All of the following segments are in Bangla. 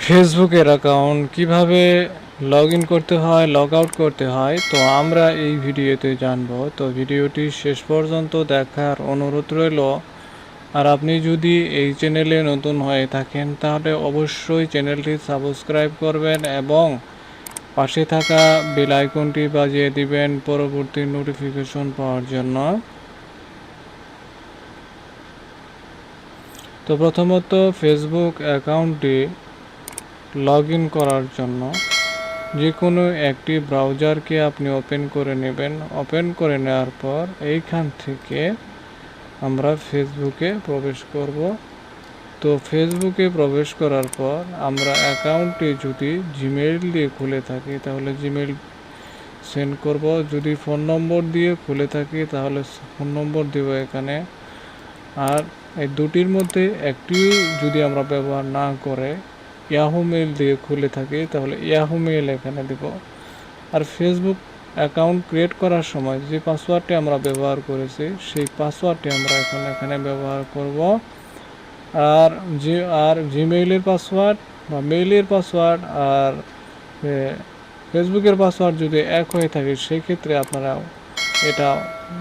ফেসবুকের অ্যাকাউন্ট কিভাবে লগ ইন করতে হয়, লগ আউট করতে হয়, তো আমরা এই ভিডিওতে জানবো। তো ভিডিওটি শেষ পর্যন্ত দেখার অনুরোধ রইল। আর আপনি যদি এই চ্যানেলে নতুন হয়ে থাকেন তাহলে অবশ্যই চ্যানেলটি সাবস্ক্রাইব করবেন এবং পাশে থাকা বেল আইকনটি বাজিয়ে দিবেন পরবর্তী নোটিফিকেশন পাওয়ার জন্য। তো প্রথমত ফেসবুক অ্যাকাউন্টটি লগ ইন করার জন্য যে কোনো একটি ব্রাউজারকে আপনি ওপেন করে নেবেন। ওপেন করে নেওয়ার পর এইখান থেকে আমরা ফেসবুকে প্রবেশ করব। তো ফেসবুকে প্রবেশ করার পর আমরা অ্যাকাউন্টটি যদি জিমেইল দিয়ে খুলে থাকি তাহলে জিমেইল সেন্ড করব। যদি ফোন নম্বর দিয়ে খুলে থাকি তাহলে ফোন নম্বর দেব এখানে। আর এই দুটির মধ্যে একটি যদি আমরা ব্যবহার না করে ইয়াহু মেইল দিয়ে খুলে থাকি তাহলে ইয়াহু মেইল এখানে দেব। আর ফেসবুক অ্যাকাউন্ট ক্রিয়েট করার সময় যে পাসওয়ার্ডটি আমরা ব্যবহার করেছি সেই পাসওয়ার্ডটি আমরা এখানে ব্যবহার করব। আর জিমেইলের পাসওয়ার্ড বা মেইলের পাসওয়ার্ড আর ফেসবুকের পাসওয়ার্ড যদি এক হয়ে থাকে সেই ক্ষেত্রে আপনারা এটা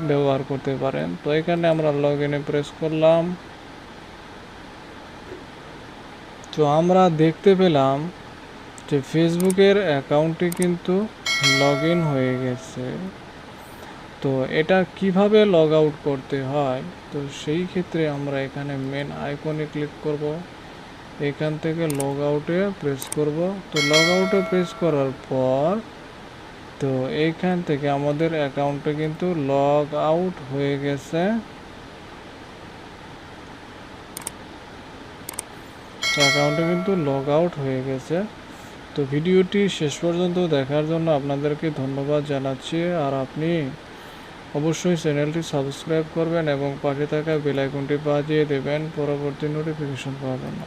ব্যবহার করতে পারেন। তো এখানে আমরা লগ ইনে প্রেস করলাম। তো আমরা দেখতে পেলাম যে ফেসবুকের অ্যাকাউন্টটি কিন্তু লগ ইন হয়ে গেছে। তো এটা কিভাবে লগ আউট করতে হয়, তো সেই ক্ষেত্রে আমরা এখানে মেন আইকনে ক্লিক করব। এখান থেকে লগ আউটে প্রেস করব। তো লগ আউটে প্রেস করার পর তো এইখান থেকে আমাদের অ্যাকাউন্টে কিন্তু লগ আউট হয়ে গেছে। অ্যাকাউন্টে কিন্তু লগ আউট হয়ে গেছে। তো ভিডিওটি শেষ পর্যন্ত দেখার জন্য আপনাদেরকে ধন্যবাদ জানাচ্ছি। আর আপনি অবশ্যই চ্যানেলটি সাবস্ক্রাইব করবেন এবং পাশে থাকা বেল আইকনটি বাজিয়ে দেবেন পরবর্তী নোটিফিকেশন পাওয়ার জন্য।